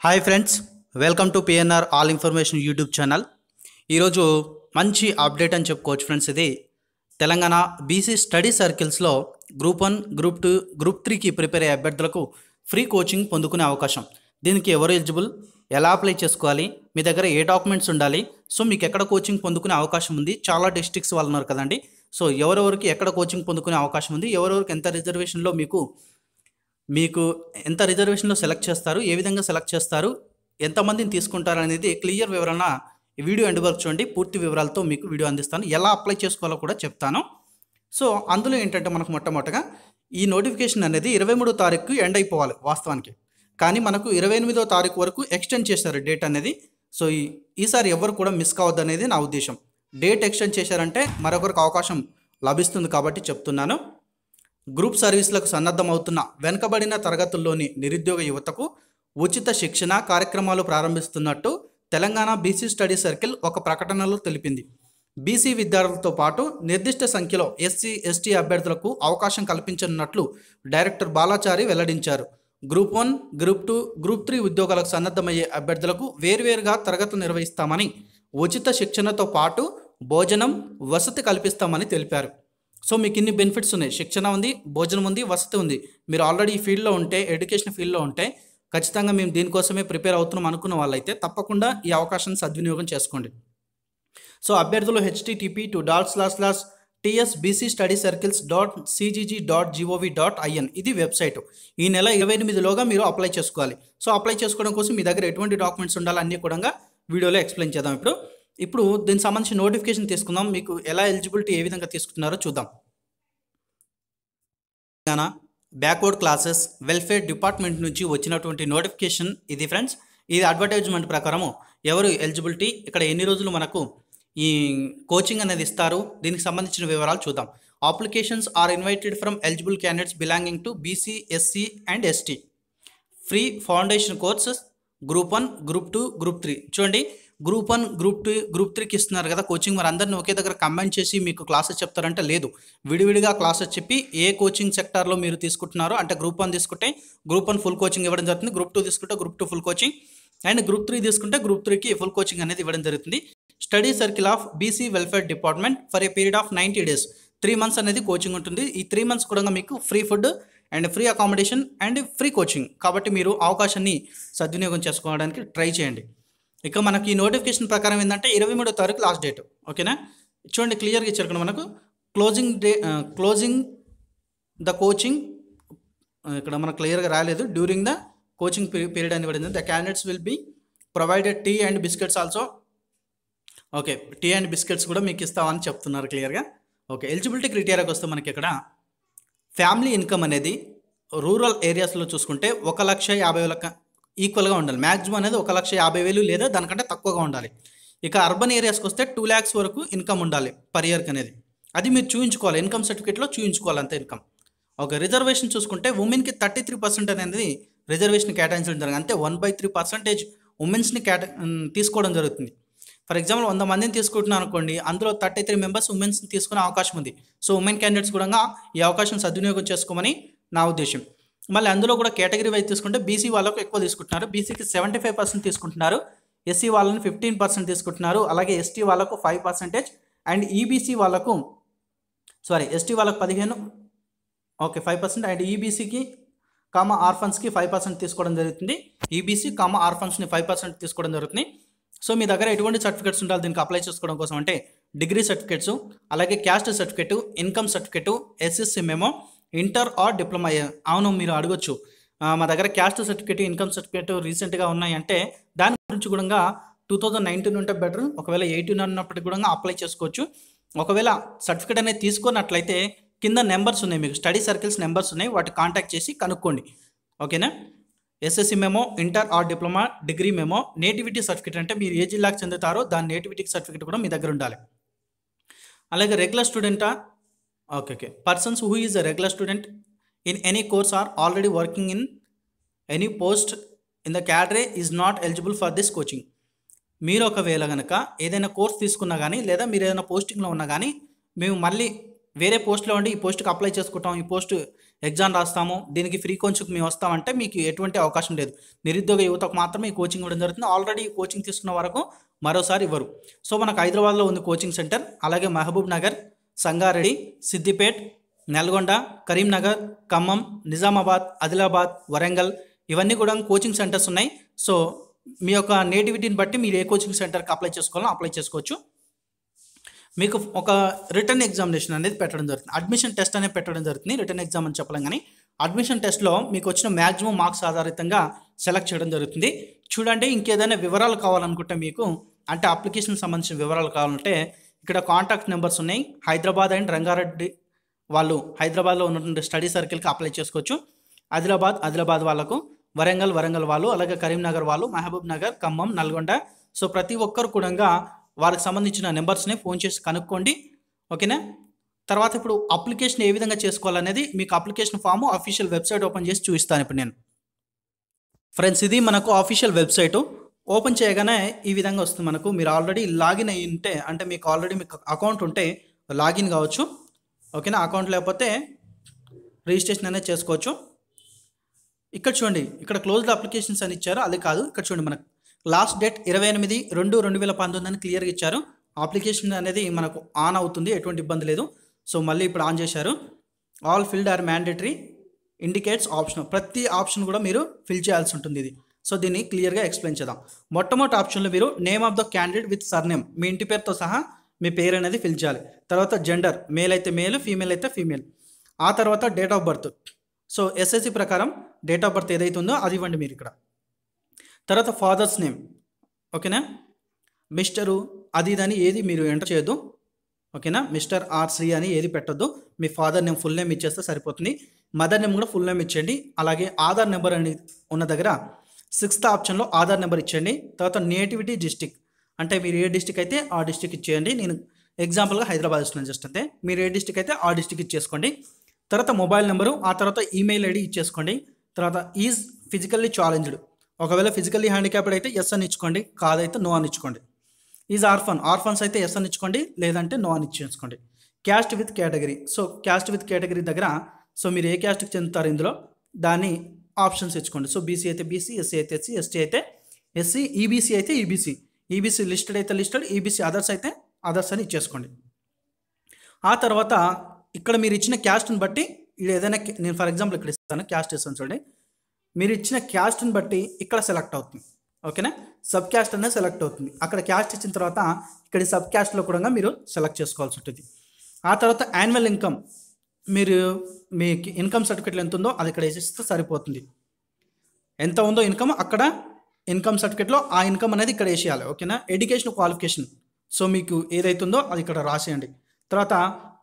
Hi friends, welcome to PNR all information YouTube channel. ఈరోజు మంచి update అని చెప్పుకోవచ్చు ఫ్రెండ్స్. ఇది తెలంగాణ బీసీ స్టడీ సర్కిల్స్లో గ్రూప్ 1, గ్రూప్ 2, గ్రూప్ 3కి ప్రిపేర్ అయ్యే అభ్యర్థులకు ఫ్రీ కోచింగ్ పొందుకునే అవకాశం. దీనికి ఎవరు ఎలిజిబుల్, ఎలా అప్లై చేసుకోవాలి, మీ దగ్గర ఏ డాక్యుమెంట్స్ ఉండాలి, సో మీకు ఎక్కడ కోచింగ్ పొందుకునే అవకాశం ఉంది. చాలా డిస్ట్రిక్ట్స్ వాళ్ళు ఉన్నారు కదండి. సో ఎవరెవరికి ఎక్కడ కోచింగ్ పొందుకునే అవకాశం ఉంది, ఎవరెవరికి ఎంత రిజర్వేషన్లో మీకు ఎంత రిజర్వేషన్లో సెలెక్ట్ చేస్తారు, ఏ విధంగా సెలెక్ట్ చేస్తారు, ఎంతమందిని తీసుకుంటారు అనేది క్లియర్ వివరణ ఈ వీడియో ఎండ్ వరకు చూడండి. పూర్తి వివరాలతో మీకు వీడియో అందిస్తాను. ఎలా అప్లై చేసుకోవాలో కూడా చెప్తాను. సో అందులో ఏంటంటే మనకు మొట్టమొదటగా ఈ నోటిఫికేషన్ అనేది 23వ తారీఖు ఎండ్ అయిపోవాలి వాస్తవానికి. కానీ మనకు 28వ తారీఖు వరకు ఎక్స్టెండ్ చేశారు డేట్ అనేది. సో ఈసారి ఎవరు కూడా మిస్ కావద్దు అనేది నా ఉద్దేశం. డేట్ ఎక్స్టెండ్ చేశారంటే మరొకరికి అవకాశం లభిస్తుంది కాబట్టి చెప్తున్నాను. గ్రూప్ సర్వీసులకు సన్నద్ధమవుతున్న వెనుకబడిన తరగతుల్లోని నిరుద్యోగ యువతకు ఉచిత శిక్షణ కార్యక్రమాలు ప్రారంభిస్తున్నట్టు తెలంగాణ బీసీ స్టడీ సర్కిల్ ఒక ప్రకటనలో తెలిపింది. బీసీ విద్యార్థులతో పాటు నిర్దిష్ట సంఖ్యలో ఎస్సీ, ఎస్టీ అభ్యర్థులకు అవకాశం కల్పించనున్నట్లు డైరెక్టర్ బాలాచారి వెల్లడించారు. గ్రూప్ 1, గ్రూప్ 2, గ్రూప్ 3 ఉద్యోగాలకు సన్నద్ధమయ్యే అభ్యర్థులకు వేర్వేరుగా తరగతులు నిర్వహిస్తామని, ఉచిత శిక్షణతో పాటు భోజనం, వసతి కల్పిస్తామని తెలిపారు. సో మీకు ఇన్ని బెనిఫిట్స్ ఉన్నాయి. శిక్షణ ఉంది, భోజనం ఉంది, వసతి ఉంది. మీరు ఆల్రెడీ ఈ ఫీల్డ్లో ఉంటే, ఎడ్యుకేషన్ ఫీల్డ్లో ఉంటే, ఖచ్చితంగా మేము దీనికోసమే ప్రిపేర్ అవుతున్నాం అనుకున్న వాళ్ళైతే తప్పకుండా ఈ అవకాశాన్ని సద్వినియోగం చేసుకోండి. సో అభ్యర్థులు http://tsbcstudycircles.cgg.gov.in ఇది వెబ్సైట్. ఈ నెల 28లోగా మీరు అప్లై చేసుకోవాలి. సో అప్లై చేసుకోవడం కోసం మీ దగ్గర ఎటువంటి డాక్యుమెంట్స్ ఉండాలి అన్నీ కూడా వీడియోలో ఎక్స్ప్లెయిన్ చేద్దాం. ఇప్పుడు దీనికి సంబంధించి నోటిఫికేషన్ తీసుకుందాం. మీకు ఎలా ఎలిజిబిలిటీ ఏ విధంగా తీసుకుంటున్నారో చూద్దాం. Telangana backward classes welfare department నుంచి వచ్చినటువంటి నోటిఫికేషన్ ఇది ఫ్రెండ్స్. ఇది అడ్వర్టైజ్మెంట్ ప్రకారము ఎవరు ఎలిజిబిలిటీ, ఇక్కడ ఎన్ని రోజులు మనకు ఈ కోచింగ్ అనేది ఇస్తారు, దీనికి సంబంధించిన వివరాలు చూద్దాం. Applications are invited from eligible candidates belonging to BC, SC and ST. Free foundation courses group 1, group 2, group 3. చూడండి, గ్రూప్ 1, గ్రూప్ 2, గ్రూప్ 3కి ఇస్తున్నారు కదా కోచింగ్. మరి అందరిని ఒకే దగ్గర కంబైన్ చేసి మీకు క్లాసెస్ చెప్తారంటే లేదు, విడివిడిగా క్లాసెస్ చెప్పి ఏ కోచింగ్ సెక్టార్లో మీరు తీసుకుంటున్నారో, అంటే గ్రూప్ 1 తీసుకుంటే గ్రూప్ 1 ఫుల్ కోచింగ్ ఇవ్వడం జరుగుతుంది, గ్రూప్ 2 తీసుకుంటే group 2 full coaching, and group 3 తీసుకుంటే గ్రూప్ 3కి ఫుల్ కోచింగ్ అనేది ఇవ్వడం జరుగుతుంది. Study circle of BC welfare department for a period of 90 days. 3 months అనేది కోచింగ్ ఉంటుంది. ఈ 3 months కూడా మీకు free food and free accommodation and free coaching. కాబట్టి మీరు అవకాశాన్ని సద్వినియోగం చేసుకోవడానికి ట్రై చేయండి. ఇక మనకి ఈ నోటిఫికేషన్ ప్రకారం ఏంటంటే 23వ తారీఖు లాస్ట్ డేట్. ఓకేనా, చూడండి క్లియర్గా ఇచ్చారు ఇక్కడ మనకు క్లోజింగ్ ద కోచింగ్. ఇక్కడ మనకు క్లియర్గా రాలేదు. డ్యూరింగ్ ద కోచింగ్ పీరియడ్ అని పడింది. The candidates will be provided tea and biscuits also. Okay, tea and biscuits కూడా మీకు ఇస్తామని చెప్తున్నారు క్లియర్గా. ఓకే, ఎలిజిబిలిటీ క్రైటీరియాకి వస్తే మనకి ఇక్కడ ఫ్యామిలీ ఇన్కమ్ అనేది రూరల్ ఏరియాస్లో చూసుకుంటే 1,50,000 ఈక్వల్గా ఉండాలి. మ్యాక్సిమం అనేది 1,50,000 లేదా దానికంటే తక్కువగా ఉండాలి. ఇక అర్బన్ ఏరియాస్కి వస్తే 2 lakhs వరకు ఇన్కమ్ ఉండాలి పర్ ఇయర్కి అనేది. అది మీరు చూపించుకోవాలి, ఇన్కమ్ సర్టిఫికేట్లో చూపించుకోవాలి అంతే ఇన్కమ్. ఓకే, రిజర్వేషన్ చూసుకుంటే ఉమెన్కి 33% అనేది రిజర్వేషన్ కేటాయించడం జరిగింది. అంటే 1/3% ఉమెన్స్ని తీసుకోవడం జరుగుతుంది. ఫర్ ఎగ్జాంపుల్ 100 మందిని తీసుకుంటున్నాను అనుకోండి, అందులో 33 members ఉమెన్స్ని తీసుకునే అవకాశం ఉంది. సో ఉమెన్ క్యాండిడేట్స్ కూడా ఈ అవకాశం సద్వినియోగం చేసుకోమని నా ఉద్దేశం. మళ్ళీ అందులో కూడా కేటగిరీ వైజ్ తీసుకుంటే బీసీ వాళ్ళకు ఎక్కువ తీసుకుంటున్నారు. బీసీకి 75% తీసుకుంటున్నారు, ఎస్సీ వాళ్ళని 15% తీసుకుంటున్నారు, అలాగే ఎస్టీ వాళ్ళకు 5% అండ్ ఈబీసీ వాళ్ళకు ఎస్టీ వాళ్ళకు 15, ఓకే 5%, అండ్ ఈబీసీకి ఆర్ఫన్స్కి 5% తీసుకోవడం జరుగుతుంది. ఈబీసీ ఆర్ఫన్స్ని 5% తీసుకోవడం జరుగుతుంది. సో మీ దగ్గర ఎటువంటి సర్టిఫికేట్స్ ఉండాలి దీనికి అప్లై చేసుకోవడం కోసం అంటే డిగ్రీ సర్టిఫికేట్స్, అలాగే caste certificate, income certificate, SSC memo, inter or diploma. అవును, మీరు అడగొచ్చు మా దగ్గర క్యాస్ట్ సర్టిఫికేట్, ఇన్కమ్ సర్టిఫికేట్ రీసెంట్గా ఉన్నాయంటే దాని గురించి కూడా 2019 ఉంటే బెటర్. ఒకవేళ 18 ఉన్నప్పటికీ కూడా అప్లై చేసుకోవచ్చు. ఒకవేళ సర్టిఫికేట్ అనేది తీసుకున్నట్లయితే కింద నెంబర్స్ ఉన్నాయి, మీకు స్టడీ సర్కిల్స్ నెంబర్స్ ఉన్నాయి, వాటి కాంటాక్ట్ చేసి కనుక్కోండి. ఓకేనా, SSC memo, inter or diploma, degree memo, nativity certificate అంటే మీరు ఏ జిల్లాకు చెందుతారో దాని నేటివిటీ సర్టిఫికేట్ కూడా మీ దగ్గర ఉండాలి. అలాగే రెగ్యులర్ స్టూడెంటా, okay persons who is a regular student in any course or already working in any post in the క్యాడరే is not eligible for this coaching. మీరు ఒకవేళ కనుక ఏదైనా కోర్స్ తీసుకున్నా కానీ లేదా మీరు ఏదైనా పోస్టింగ్లో ఉన్నా కానీ మేము మళ్ళీ వేరే పోస్ట్లో ఉండి ఈ పోస్ట్కి అప్లై చేసుకుంటాం, ఈ పోస్ట్ ఎగ్జామ్ రాస్తాము, దీనికి ఫ్రీ కోచింగ్కి మేము వస్తామంటే మీకు ఎటువంటి అవకాశం లేదు. నిరుద్యోగ యువతకు మాత్రమే ఈ కోచింగ్ ఇవ్వడం జరుగుతుంది. ఆల్రెడీ కోచింగ్ తీసుకున్న వరకు మరోసారి ఇవ్వరు. సో మనకు హైదరాబాద్లో ఉంది కోచింగ్ సెంటర్, అలాగే మహబూబ్ నగర్, సంగారెడ్డి, సిద్దిపేట్, నల్గొండ, కరీంనగర్, ఖమ్మం, నిజామాబాద్, ఆదిలాబాద్, వరంగల్ ఇవన్నీ కూడా కోచింగ్ సెంటర్స్ ఉన్నాయి. సో మీ యొక్క నేటివిటీని బట్టి మీరు ఏ కోచింగ్ సెంటర్కి అప్లై చేసుకోవాలో అప్లై చేసుకోవచ్చు. మీకు ఒక రిటర్న్ ఎగ్జామినేషన్ అనేది పెట్టడం జరుగుతుంది. అడ్మిషన్ టెస్ట్ అనేది పెట్టడం జరుగుతుంది. రిటర్న్ ఎగ్జామ్ అని చెప్పలేం కానీ అడ్మిషన్ టెస్ట్లో మీకు వచ్చిన మ్యాక్సిమం మార్క్స్ ఆధారితంగా సెలెక్ట్ చేయడం జరుగుతుంది. చూడండి, ఇంకేదైనా వివరాలు కావాలనుకుంటే మీకు అంటే అప్లికేషన్ సంబంధించిన వివరాలు కావాలంటే ఇక్కడ కాంటాక్ట్ నెంబర్స్ ఉన్నాయి. హైదరాబాద్ అండ్ రంగారెడ్డి వాళ్ళు హైదరాబాద్లో ఉన్నటువంటి స్టడీ సర్కిల్కి అప్లై చేసుకోవచ్చు. ఆదిలాబాద్ వాళ్ళకు, వరంగల్ వాళ్ళు, అలాగే కరీంనగర్ వాళ్ళు, మహబూబ్ నగర్, ఖమ్మం, నల్గొండ. సో ప్రతి ఒక్కరు కూడా వారికి సంబంధించిన నెంబర్స్ని ఫోన్ చేసి కనుక్కోండి. ఓకేనా? తర్వాత ఇప్పుడు అప్లికేషన్ ఏ విధంగా చేసుకోవాలనేది మీకు application form official website open చేసి చూపిస్తాను ఇప్పుడు నేను. ఫ్రెండ్స్, ఇది మనకు అఫీషియల్ వెబ్సైటు. ఓపెన్ చేయగానే ఈ విధంగా వస్తుంది మనకు. మీరు ఆల్రెడీ లాగిన్ అయ్యి ఉంటే అంటే మీకు అకౌంట్ ఉంటే లాగిన్ కావచ్చు. ఓకేనా? అకౌంట్ లేకపోతే రిజిస్ట్రేషన్ అనేది చేసుకోవచ్చు. ఇక్కడ చూడండి, ఇక్కడ క్లోజ్డ్ అప్లికేషన్స్ అని ఇచ్చారు, అది కాదు. ఇక్కడ చూడండి, మనకు లాస్ట్ డేట్ 28/2/2019 అని క్లియర్గా ఇచ్చారు. అప్లికేషన్ అనేది మనకు ఆన్ అవుతుంది, ఎటువంటి ఇబ్బంది లేదు. సో మళ్ళీ ఇప్పుడు ఆన్ చేశారు. All field are mandatory, indicates option. ప్రతి ఆప్షన్ కూడా మీరు ఫిల్ చేయాల్సి ఉంటుంది ఇది. సో దీన్ని క్లియర్గా ఎక్స్ప్లెయిన్ చేద్దాం. మొట్టమొదటి ఆప్షన్లో మీరు name of the candidate with surname, మీ ఇంటి పేరుతో సహా మీ పేరు అనేది ఫిల్ చేయాలి. తర్వాత జెండర్, మేల్ అయితే మేల్, ఫీమేల్ అయితే ఫీమేల్. ఆ తర్వాత date of birth. So SSC ప్రకారం డేట్ ఆఫ్ బర్త్ ఏదైతే ఉందో అది ఇవ్వండి మీరు ఇక్కడ. తర్వాత ఫాదర్స్ నేమ్. ఓకేనా? మిస్టరు అది ఇదని ఏది మీరు ఎంటర్ చేయొద్దు. ఓకేనా? మిస్టర్ ఆర్ శ్రీ అని ఏది పెట్టొద్దు. మీ ఫాదర్ నేమ్ ఫుల్ నేమ్ ఇచ్చేస్తే సరిపోతుంది. మదర్ నేమ్ కూడా ఫుల్ నేమ్ ఇచ్చేయండి. అలాగే ఆధార్ నెంబర్ అని ఉన్న దగ్గర 6th ఆప్షన్లో ఆధార్ నెంబర్ ఇచ్చేయండి. తర్వాత నేటివిటీ డిస్టిక్, అంటే మీరు ఏ డిస్టిక్ అయితే ఆ డిస్టిక్ ఇచ్చేయండి. నేను ఎగ్జాంపుల్గా హైదరాబాద్ ఇస్తున్నాను జస్ట్ అంతే. మీరు ఏ డిస్టిక్ అయితే ఆ డిస్టిక్ ఇచ్చేసుకోండి. తర్వాత మొబైల్ నెంబరు, ఆ తర్వాత ఈమెయిల్ ఐడి ఇచ్చేసుకోండి. తర్వాత ఈజ్ ఫిజికల్లీ ఛాలెంజ్డ్, ఒకవేళ ఫిజికల్లీ హ్యాండిక్యాప్డ్ అయితే ఎస్ అని ఇచ్చుకోండి, కాదైతే నో అని ఇచ్చుకోండి. ఈజ్ ఆర్ఫన్స్ అయితే ఎస్ అని ఇచ్చుకోండి, లేదంటే నో అని ఇచ్చేసుకోండి. Caste with category. So caste with category దగ్గర సో మీరు ఏ క్యాస్ట్కి చెందుతారు ఇందులో దాన్ని ఆప్షన్స్ ఇచ్చుకోండి. సో బీసీ అయితే బీసీ, ఎస్సీ అయితే ఎస్సీ, ఎస్టీ అయితే ఎస్సీ, ఈబీసీ అయితే ఈబీసీ లిస్టెడ్ అయితే లిస్టెడ్, ఈబీసీ అదర్స్ అయితే అదర్స్ అని ఇచ్చేసుకోండి. ఆ తర్వాత ఇక్కడ మీరు ఇచ్చిన క్యాస్ట్ని బట్టి ఇది ఏదైనా నేను ఫర్ ఎగ్జాంపుల్ ఇక్కడ ఇస్తాను, క్యాస్ట్ ఇస్తాను చూడండి. మీరు ఇచ్చిన క్యాస్ట్ని బట్టి ఇక్కడ సెలెక్ట్ అవుతుంది. ఓకేనా? సబ్ క్యాస్ట్ అనేది సెలెక్ట్ అవుతుంది. అక్కడ క్యాస్ట్ ఇచ్చిన తర్వాత ఇక్కడ సబ్ క్యాస్ట్లో కూడా మీరు సెలెక్ట్ చేసుకోవాల్సి ఉంటుంది. ఆ తర్వాత యాన్యువల్ ఇన్కమ్, మీరు మీ ఇన్కమ్ సర్టిఫికేట్లో ఎంత ఉందో అది ఇక్కడ వేసిస్తే సరిపోతుంది. ఎంత ఉందో ఇన్కమ్ అక్కడ ఇన్కమ్ సర్టిఫికేట్లో ఆ ఇన్కమ్ అనేది ఇక్కడ వేసేయాలి. ఓకేనా? ఎడ్యుకేషన్ క్వాలిఫికేషన్, సో మీకు ఏదైతే ఉందో అది ఇక్కడ రాసేయండి. తర్వాత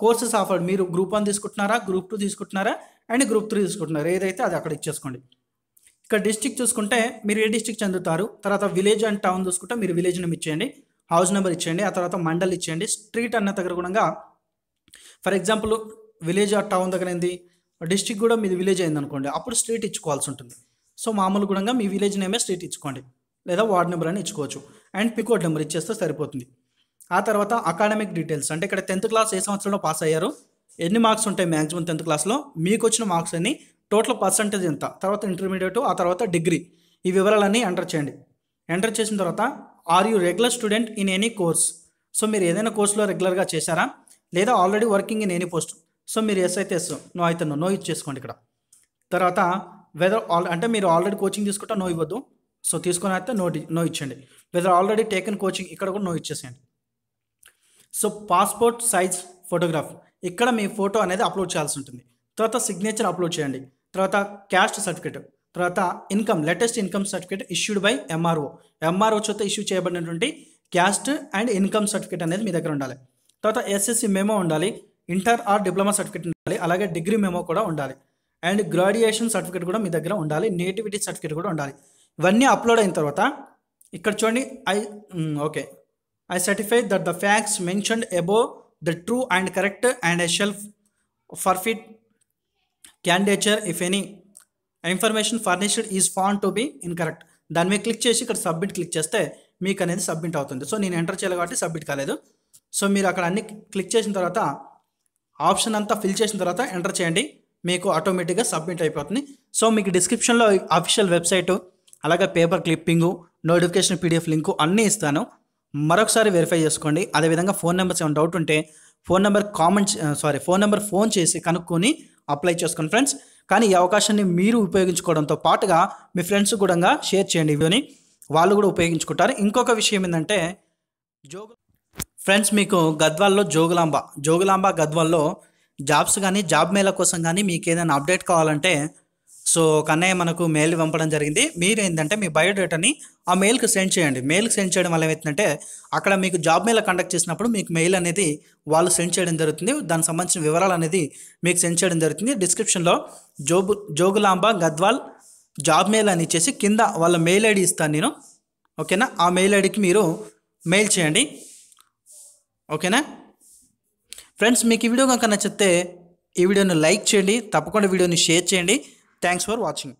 కోర్సెస్ ఆఫర్డ్, మీరు గ్రూప్ 1 తీసుకుంటున్నారా, గ్రూప్ 2 తీసుకుంటున్నారా అండ్ గ్రూప్ 3 తీసుకుంటున్నారా, ఏదైతే అది అక్కడ ఇచ్చేసుకోండి. ఇక్కడ డిస్ట్రిక్ట్ చూసుకుంటే మీరు ఏ డిస్ట్రిక్ట్ చెందుతారు, తర్వాత విలేజ్ అండ్ టౌన్ చూసుకుంటే మీరు విలేజ్ నెంబర్ ఇచ్చేయండి, హౌస్ నెంబర్ ఇచ్చేయండి, ఆ తర్వాత మండల్ ఇచ్చేయండి. స్ట్రీట్ అన్న దగ్గర కూడా ఫర్ ఎగ్జాంపుల్ విలేజ్ ఆ టౌన్ దగ్గర ఏంది డిస్ట్రిక్ట్ కూడా మీది విలేజ్ అయింది అనుకోండి, అప్పుడు స్ట్రీట్ ఇచ్చుకోవాల్సి ఉంటుంది. సో మామూలు కూడా మీ విలేజ్ నేమే స్ట్రీట్ ఇచ్చుకోండి, లేదా వార్డ్ నెంబర్ అని ఇచ్చుకోవచ్చు. అండ్ పికోడ్ నెంబర్ ఇచ్చేస్తే సరిపోతుంది. ఆ తర్వాత అకాడమిక్ డీటెయిల్స్, అంటే ఇక్కడ 10th క్లాస్ ఏ సంవత్సరంలో పాస్ అయ్యారు, ఎన్ని మార్క్స్ ఉంటాయి మ్యాక్సిమం 10th క్లాస్లో, మీకు వచ్చిన మార్క్స్ అన్ని, టోటల్ పర్సంటేజ్ ఎంత, తర్వాత ఇంటర్మీడియట్, ఆ తర్వాత డిగ్రీ, ఈ వివరాలన్నీ ఎంటర్ చేయండి. ఎంటర్ చేసిన తర్వాత are you regular student in any course, so మీరు ఏదైనా కోర్సులో రెగ్యులర్గా చేశారా, లేదా already working in any post, so మీరు ఎస్ అయితే ఎస్, నో అయితే నో ఇచ్చేసుకోండి ఇక్కడ. తర్వాత వెదర్ అంటే మీరు ఆల్రెడీ కోచింగ్ తీసుకుంటే నో ఇవ్వద్దు, సో తీసుకొని అయితే నో ఇచ్చండి. వెదర్ ఆల్రెడీ టేకన్ కోచింగ్, ఇక్కడ కూడా నో ఇచ్చేసేయండి. సో పాస్పోర్ట్ సైజ్ ఫోటోగ్రాఫ్, ఇక్కడ మీ ఫోటో అనేది అప్లోడ్ చేయాల్సి ఉంటుంది. తర్వాత సిగ్నేచర్ అప్లోడ్ చేయండి. తర్వాత క్యాస్ట్ సర్టిఫికేట్, తర్వాత income, latest income certificate issued by MRO చేత ఇష్యూ చేయబడినటువంటి క్యాస్ట్ అండ్ ఇన్కమ్ సర్టిఫికేట్ అనేది మీ దగ్గర ఉండాలి. తర్వాత ఎస్ఎస్సి మెమో ఉండాలి, ఇంటర్ ఆర్ డిప్లొమా సర్టిఫికేట్ ఉండాలి, అలాగే డిగ్రీ మెమో కూడా ఉండాలి, అండ్ గ్రాడ్యుయేషన్ సర్టిఫికేట్ కూడా మీ దగ్గర ఉండాలి, నేటివిటీ సర్టిఫికేట్ కూడా ఉండాలి. ఇవన్నీ అప్లోడ్ అయిన తర్వాత ఇక్కడ చూడండి, I certify that the facts mentioned above the true and correct and I shall forfeit candidature if any information furnished is found to be incorrect. దాని మీద క్లిక్ చేసి ఇక్కడ సబ్మిట్ క్లిక్ చేస్తే మీకు అనేది సబ్మిట్ అవుతుంది. సో నేను ఎంటర్ చేయాలి కాబట్టి సబ్మిట్ కాలేదు. సో మీరు అక్కడ అన్ని క్లిక్ చేసిన తర్వాత ఆప్షన్ అంతా ఫిల్ చేసిన తర్వాత ఎంటర్ చేయండి, మీకు ఆటోమేటిక్గా సబ్మిట్ అయిపోతుంది. సో మీకు డిస్క్రిప్షన్లో అఫీషియల్ వెబ్సైట్, అలాగే paper clipping, notification PDF link అన్నీ ఇస్తాను. మరొకసారి వెరిఫై చేసుకోండి. అదేవిధంగా ఫోన్ నెంబర్స్ ఏమైనా డౌట్ ఉంటే ఫోన్ నెంబర్ ఫోన్ చేసి కనుక్కొని అప్లై చేసుకోండి ఫ్రెండ్స్. కానీ ఈ అవకాశాన్ని మీరు ఉపయోగించుకోవడంతో పాటుగా మీ ఫ్రెండ్స్ కూడా షేర్ చేయండి వీడియోని, వాళ్ళు కూడా ఉపయోగించుకుంటారు. ఇంకొక విషయం ఏంటంటే ఫ్రెండ్స్, మీకు గద్వాల్లో జోగులాంబ గద్వాల్లో జాబ్స్ కానీ జాబ్ మేళ కోసం కానీ మీకు ఏదైనా అప్డేట్ కావాలంటే సో కన్నయ్య మనకు మెయిల్ పంపడం జరిగింది. మీరు ఏంటంటే మీ బయోడేటాని ఆ మెయిల్కి సెండ్ చేయండి. మెయిల్కి సెండ్ చేయడం వల్ల ఏమవుతుందంటే అక్కడ మీకు జాబ్ మేళ కండక్ట్ చేసినప్పుడు మీకు మెయిల్ అనేది వాళ్ళు సెండ్ చేయడం జరుగుతుంది. దానికి సంబంధించిన వివరాలు అనేది మీకు సెండ్ చేయడం జరుగుతుంది. డిస్క్రిప్షన్లో జోగులాంబ గద్వాల్ జాబ్ మెయిల్ అని ఇచ్చేసి కింద వాళ్ళ మెయిల్ ఐడి ఇస్తాను నేను, ఓకేనా? ఆ మెయిల్ ఐడికి మీరు మెయిల్ చేయండి, ఓకేనా ఫ్రెండ్స్? మీకు ఈ వీడియో కనుక నచ్చితే ఈ వీడియోని లైక్ చేయండి, తప్పకుండా వీడియోని షేర్ చేయండి. Thanks for watching.